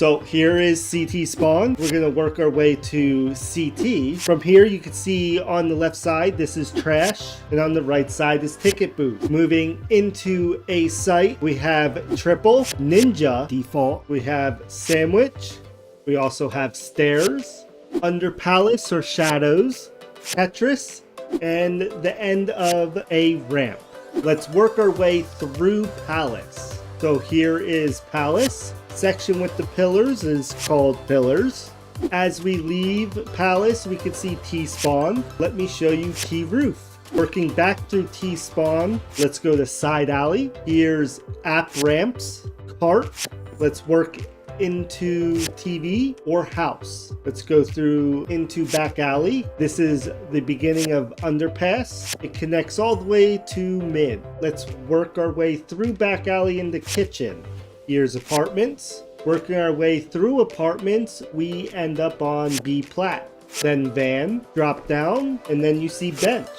So here is CT spawn. We're gonna work our way to CT. From here, you can see on the left side, this is trash, and on the right side is ticket booth. Moving into a site, we have triple, ninja, default. We have sandwich. We also have stairs, under palace or shadows, Tetris, and the end of a ramp. Let's work our way through palace. So here is palace. Section with the pillars is called pillars. As we leave palace, we can see T-spawn. Let me show you T-roof. Working back through T-spawn, let's go to side alley. Here's app ramps, cart. Let's work into TV or house. Let's go through into back alley. This is the beginning of underpass. It connects all the way to mid. Let's work our way through back alley into kitchen. Here's apartments. Working our way through apartments, we end up on B plat. Then van, drop down, and then you see bench.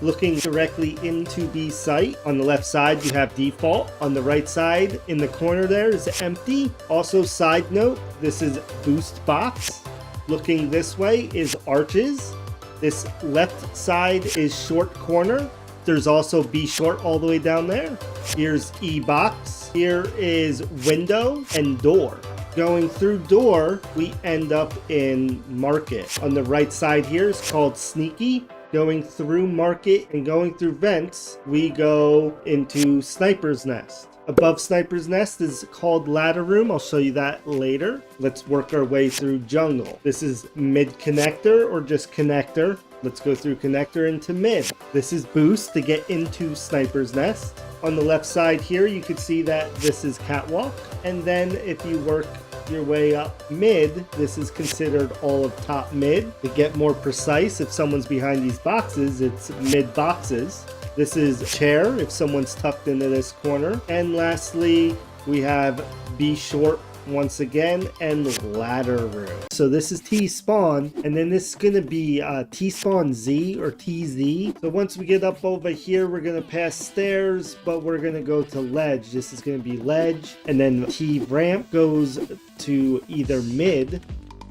Looking directly into B site, on the left side you have default. On the right side in the corner there is empty. Also, side note, this is boost box. Looking this way is arches. This left side is short corner. There's also B short all the way down there. Here's E box. Here is window and door. Going through door, we end up in market. On the right side here is called sneaky. Going through market and going through vents, we go into sniper's nest. Above sniper's nest is called ladder room. I'll show you that later. Let's work our way through jungle. This is mid connector or just connector. Let's go through connector into mid. This is boost to get into sniper's nest. On the left side here, you can see that this is catwalk. And then if you work your way up mid, this is considered all of top mid. To get more precise, if someone's behind these boxes, it's mid boxes. This is chair if someone's tucked into this corner. And lastly, we have B short once again and ladder room. So this is T spawn, and then this is going to be T spawn Z or TZ. So once we get up over here, we're going to pass stairs, but we're going to go to ledge. This is going to be ledge, and then T ramp goes to either mid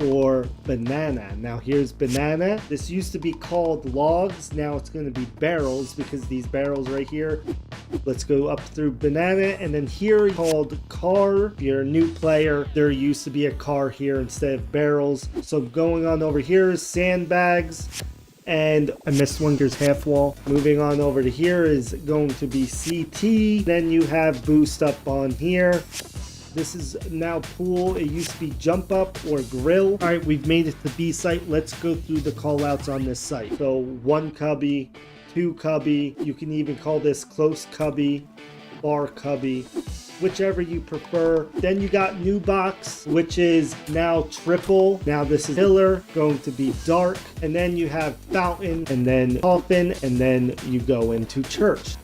or banana. Now here's banana. This used to be called logs. Now it's going to be barrels because these barrels right here. Let's go up through banana, and then here called car. If you're a new player, there used to be a car here instead of barrels. So going on over here is sandbags. And I missed one, there's half wall. Moving on over to here is going to be CT. Then you have boost up on here. This is now pool. It used to be jump up or grill. All right, we've made it to B site. Let's go through the call outs on this site. So 1 cubby, 2 cubby. You can even call this close cubby, bar cubby, whichever you prefer. Then you got new box, which is now triple. Now this is pillar, going to be dark. And then you have fountain, and then coffin, and then you go into church.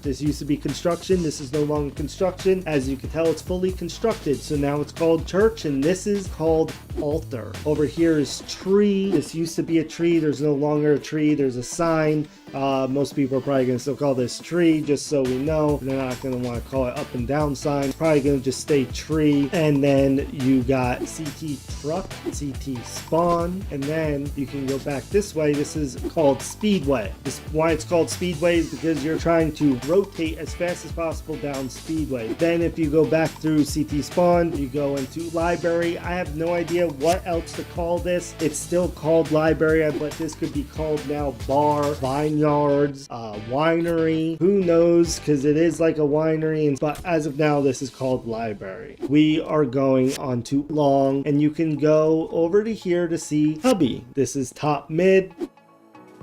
This used to be construction. This is no longer construction. As you can tell, it's fully constructed. So now it's called church, and this is called altar. Over here is tree. This used to be a tree. There's no longer a tree. There's a sign. Most people are probably going to still call this tree, just so we know. They're not going to want to call it up and down sign. Probably going to just stay tree. And then you got CT truck, CT spawn, and then you can go back this way. This is called speedway. Why it's called speedway is because you're trying to rotate as fast as possible down speedway. Then if you go back through CT spawn, you go into library. I have no idea what else to call this. It's still called library, but this could be called now bar, vineyards, winery, who knows, because it is like a winery, but as of now this is called library. We are going on to long, and you can go over to here to see hubby. This is top mid.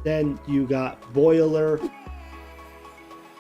Then you got boiler.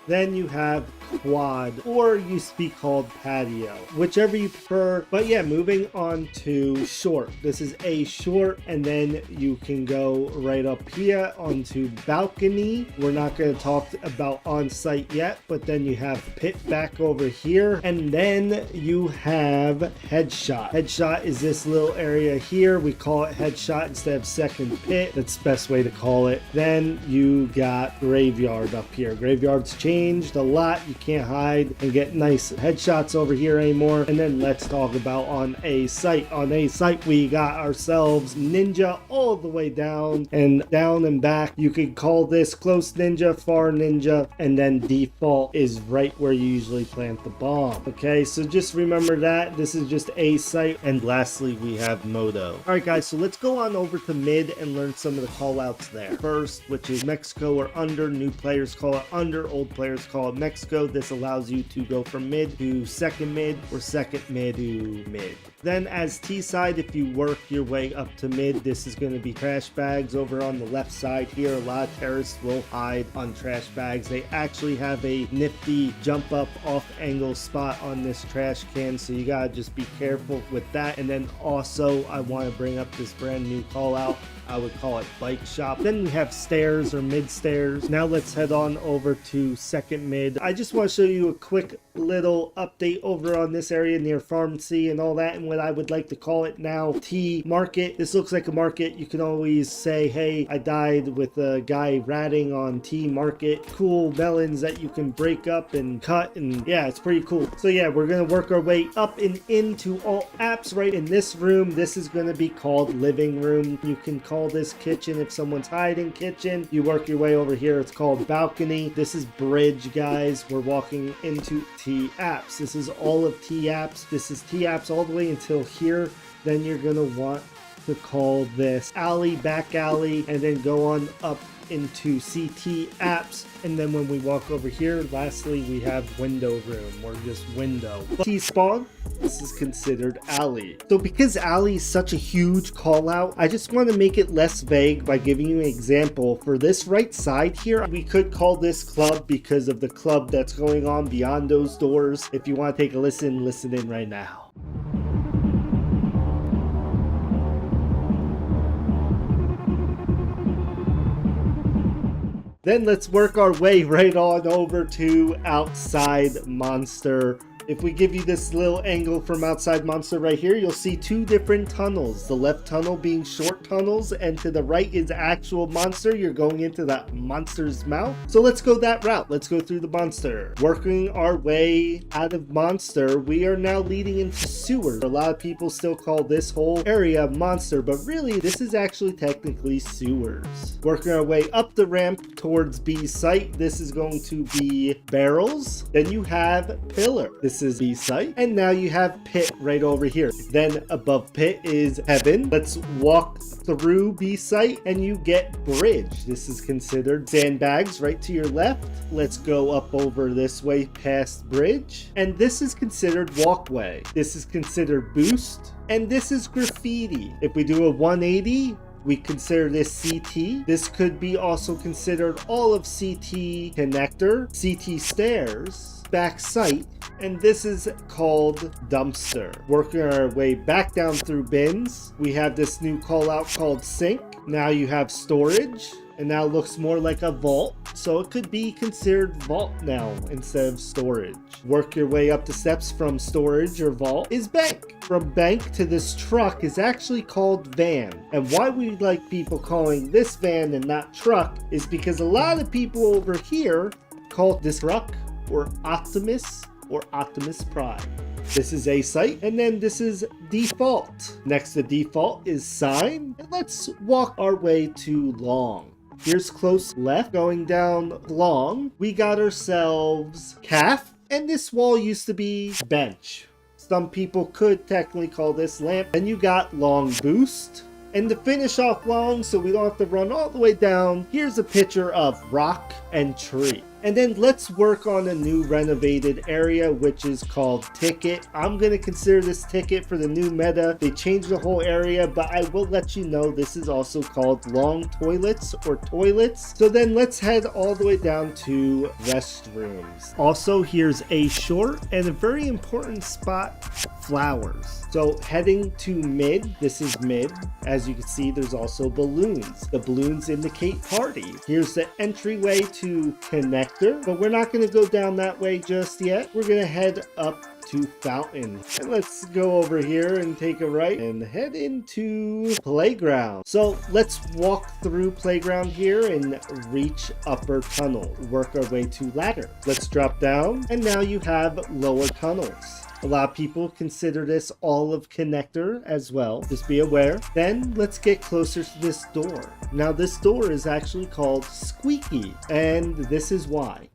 Then you have quad, or used to be called patio, whichever you prefer. But yeah, moving on to short. This is a short, and then you can go right up here onto balcony. We're not going to talk about on site yet, but then you have pit back over here, and then you have headshot. Headshot is this little area here. We call it headshot instead of second pit. That's the best way to call it. Then you got graveyard up here. Graveyard's changed a lot. You can't hide and get nice headshots over here anymore. And then let's talk about on a site. On a site, we got ourselves ninja all the way down and back. You could call this close ninja, far ninja, and then default is right where you usually plant the bomb. Okay, so just remember that this is just a site. And lastly, we have moto. All right, guys, so let's go on over to mid and learn some of the call outs there. First, which is Mexico or under. New players call it under, old players call it Mexico. This allows you to go from mid to second mid or second mid to mid. Then as T side, if you work your way up to mid, this is going to be trash bags over on the left side here. A lot of terrorists will hide on trash bags. They actually have a nifty jump up off angle spot on this trash can, so you gotta just be careful with that. And then also I want to bring up this brand new call out. I would call it bike shop. Then we have stairs or mid stairs. Now let's head on over to second mid. I just want to show you a quick little update over on this area near pharmacy and all that, and what I would like to call it now, T market. This looks like a market. You can always say, hey, I died with a guy ratting on T market. Cool melons that you can break up and cut, and yeah, it's pretty cool. So yeah, we're gonna work our way up and into all apps. Right in this room, this is gonna be called living room. You can call this kitchen if someone's hiding. Kitchen, you work your way over here, it's called balcony. This is bridge, guys. We're walking into T apps. This is all of T apps. This is T apps all the way until here. Then you're gonna want to call this alley, back alley, and then go on up into CT apps. And then when we walk over here, lastly, we have window room or just window. T spawn, this is considered alley. So because alley is such a huge call out, I just want to make it less vague by giving you an example. For this right side here, we could call this club because of the club that's going on beyond those doors. If you want to take a listen, listen in right now. Then let's work our way right on over to outside monster. If we give you this little angle from outside monster right here, you'll see two different tunnels. The left tunnel being short tunnels, and to the right is actual monster. You're going into the monster's mouth. So let's go that route. Let's go through the monster. Working our way out of monster, we are now leading into sewer. A lot of people still call this whole area monster, but really this is actually technically sewers. Working our way up the ramp towards B site. This is going to be barrels. Then you have pillar. This is B site, and now you have pit right over here. Then above pit is heaven. Let's walk through B site and you get bridge. This is considered sandbags right to your left. Let's go up over this way past bridge, and this is considered walkway. This is considered boost, and this is graffiti. If we do a 180, we consider this CT. This could be also considered all of CT connector, CT stairs, back site, and this is called dumpster. Working our way back down through bins, we have this new call out called sink. Now you have storage, and now it looks more like a vault, so it could be considered vault now instead of storage. Work your way up the steps from storage or vault is bank. From bank to this truck is actually called van. And why we like people calling this van and not truck is because a lot of people over here call this truck or Optimus or Optimus Prime. This is a site, and then this is default. Next to default is sign, and let's walk our way to long. Here's close left. Going down long, we got ourselves calf, and this wall used to be bench. Some people could technically call this lamp. And you got long boost. And to finish off long, so we don't have to run all the way down, here's a picture of rock and tree. And then let's work on a new renovated area, which is called ticket. I'm going to consider this ticket for the new meta. They changed the whole area, but I will let you know this is also called long toilets or toilets. So then let's head all the way down to restrooms. Also, here's a short and a very important spot, flowers. So heading to mid, this is mid. As you can see, there's also balloons. The balloons indicate party. Here's the entryway to connector, but we're not going to go down that way just yet. We're going to head up to fountain. And let's go over here and take a right and head into playground. So let's walk through playground here and reach upper tunnel. Work our way to ladder. Let's drop down, and now you have lower tunnels. A lot of people consider this all of connector as well. Just be aware. Then let's get closer to this door. Now this door is actually called squeaky, and this is why.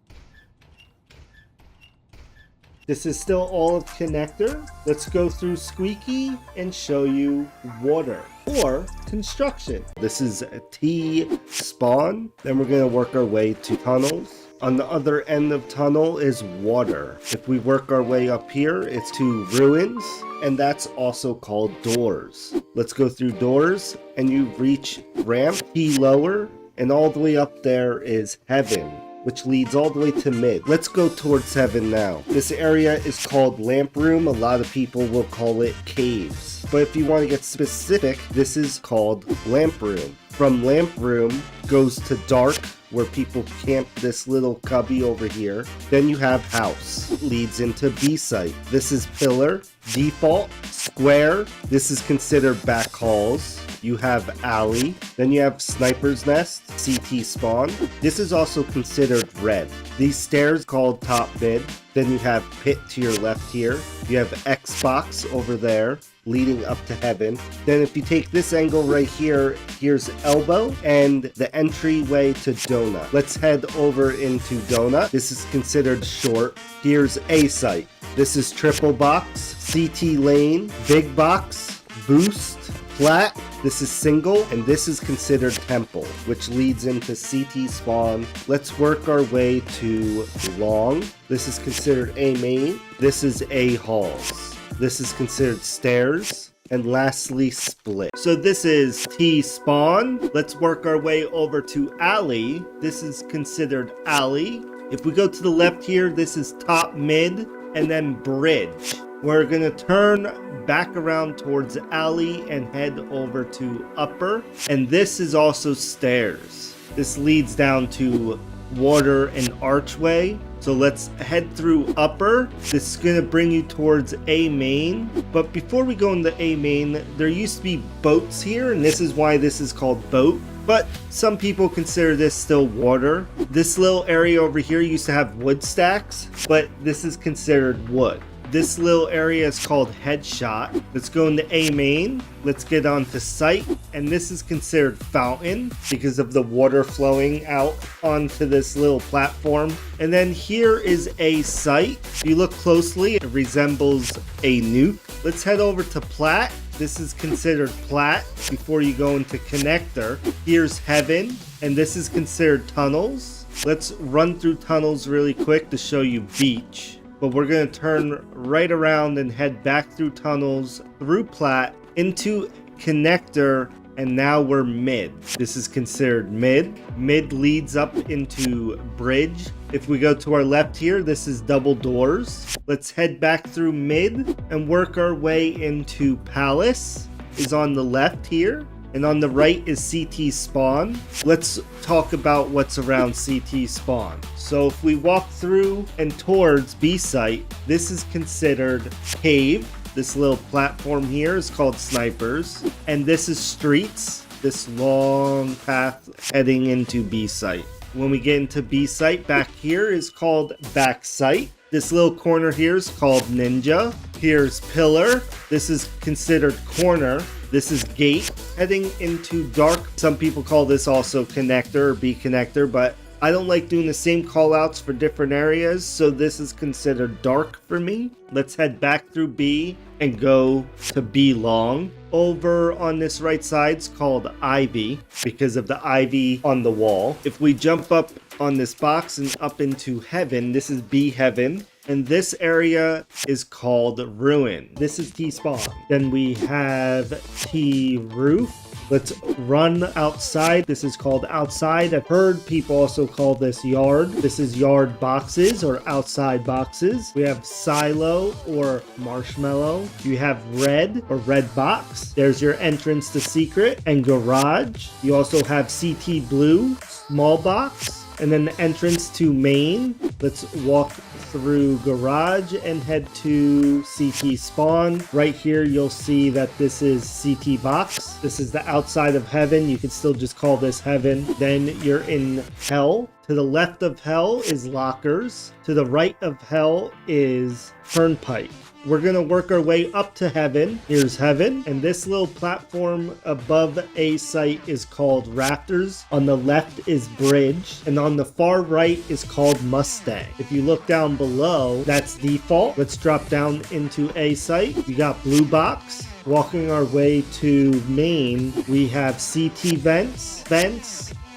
This is still all of connector. Let's go through squeaky and show you water or construction. This is a T spawn. Then we're gonna work our way to tunnels. On the other end of tunnel is water. If we work our way up here, it's to ruins, and that's also called doors. Let's go through doors, and you reach ramp, T lower, and all the way up there is heaven, which leads all the way to mid. Let's go towards heaven now. This area is called lamp room. A lot of people will call it caves. But if you want to get specific, this is called lamp room. From lamp room goes to dark, where people camp this little cubby over here. Then you have house, leads into B site. This is pillar, default, square. This is considered back halls. You have alley. Then you have sniper's nest, CT spawn. This is also considered red. These stairs called top mid. Then you have pit to your left here. You have Xbox over there, leading up to heaven. Then if you take this angle right here, here's elbow and the entryway to donut. Let's head over into donut. This is considered short. Here's A site. This is triple box, CT lane, big box, boost, flat. This is single, and this is considered temple, which leads into CT spawn. Let's work our way to long. This is considered A main. This is A halls. This is considered stairs. And lastly, split. So this is T spawn. Let's work our way over to alley. This is considered alley. If we go to the left here, this is top mid and then bridge. We're gonna turn back around towards alley and head over to upper. And this is also stairs. This leads down to water and archway. So let's head through upper. This is gonna bring you towards A main. But before we go into A main, there used to be boats here, and this is why this is called boat. But some people consider this still water. This little area over here used to have wood stacks, but this is considered wood. This little area is called headshot. Let's go into A main. Let's get on to site. And this is considered fountain because of the water flowing out onto this little platform. And then here is a site. If you look closely, it resembles a nuke. Let's head over to plat. This is considered plat before you go into connector. Here's heaven, and this is considered tunnels. Let's run through tunnels really quick to show you beach. But we're going to turn right around and head back through tunnels, through plat, into connector, and now we're mid. This is considered mid. Mid leads up into bridge. If we go to our left here, this is double doors. Let's head back through mid and work our way into palace. Is on the left here. And on the right is CT spawn. Let's talk about what's around CT spawn. So if we walk through and towards B site, this is considered cave. This little platform here is called snipers. And this is streets, this long path heading into B site. When we get into B site, back here is called back site. This little corner here is called ninja. Here's pillar. This is considered corner. This is gate heading into dark. Some people call this also connector or B connector, but I don't like doing the same call outs for different areas, so this is considered dark for me. Let's head back through B and go to B long. Over on this right side is called ivy because of the ivy on the wall. If we jump up on this box and up into heaven, this is B heaven. And this area is called ruin. This is T spawn. Then we have T roof. Let's run outside. This is called outside. I've heard people also call this yard. This is yard boxes or outside boxes. We have silo or marshmallow. You have red or red box. There's your entrance to secret and garage. You also have CT blue, small box. and then the entrance to main. Let's walk through garage and head to CT spawn. Right here you'll see that this is CT box. This is the outside of heaven. You can still just call this heaven. Then you're in hell. To the left of hell is lockers. To the right of hell is turnpike. We're gonna work our way up to heaven. Here's heaven, and this little platform above a site is called rafters. On the left is bridge, and on the far right is called Mustang. If you look down below, that's default. Let's drop down into a site. We got blue box. Walking our way to main, we have CT vents,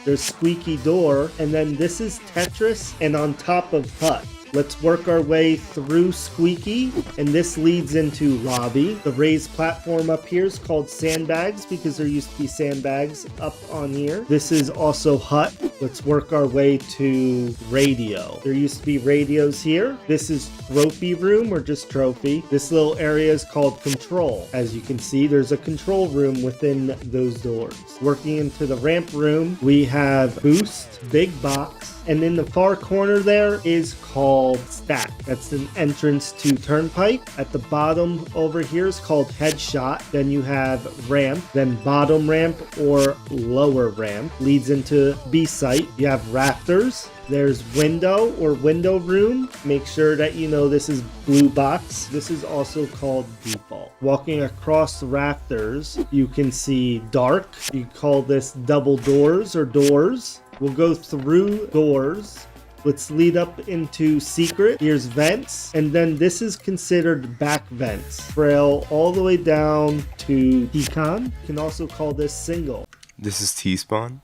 there's squeaky door, and then this is Tetris, and on top of hut. Let's work our way through squeaky, and this leads into lobby. The raised platform up here is called sandbags because there used to be sandbags up on here. This is also hut. Let's work our way to radio. There used to be radios here. This is trophy room or just trophy. This little area is called control. As you can see, there's a control room within those doors. Working into the ramp room, we have boost, big box, and in the far corner there is called stack. That's an entrance to turnpike. At the bottom over here is called headshot. Then you have ramp, then bottom ramp or lower ramp leads into B site. You have rafters. There's window or window room. Make sure that you know this is blue box. This is also called default. Walking across the rafters, you can see dark. You call this double doors or doors. We'll go through doors. Let's lead up into secret. Here's vents. And then this is considered back vents. Trail all the way down to T-con. You can also call this single. This is T-spawn.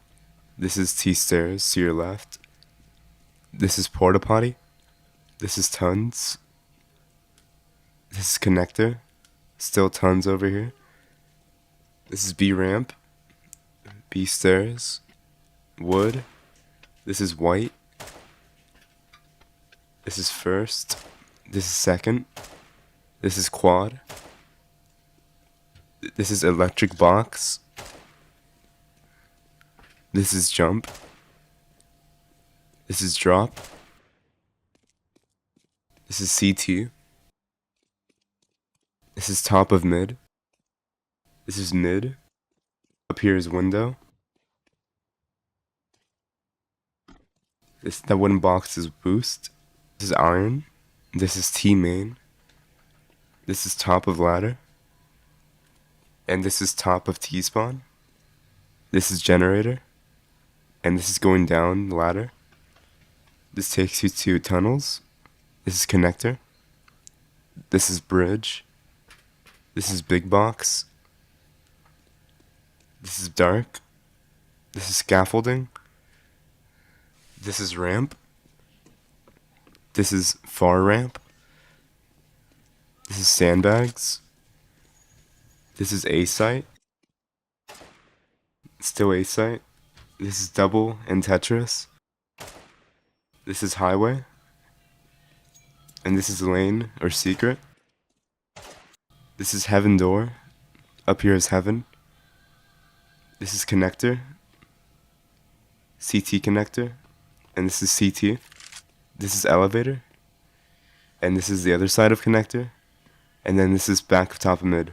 This is T-stairs to your left. This is porta potty. This is tons. This is connector. Still tons over here. This is B ramp. B stairs. Wood. This is white. This is first. This is second. This is quad. This is electric box. This is jump. This is drop. This is CT. This is top of mid. This is mid. Up here is window. That wooden box is boost. This is iron. This is T main. This is top of ladder. And this is top of T spawn. This is generator. And this is going down the ladder. This takes you to tunnels. This is connector. This is bridge. This is big box. This is dark. This is scaffolding. This is ramp. This is far ramp. This is sandbags. This is A site. Still A site. This is double and Tetris. This is highway. And this is lane or secret. This is heaven door. Up here is heaven. This is connector. CT connector. And this is CT. This is elevator. And this is the other side of connector. And then this is back of top of mid.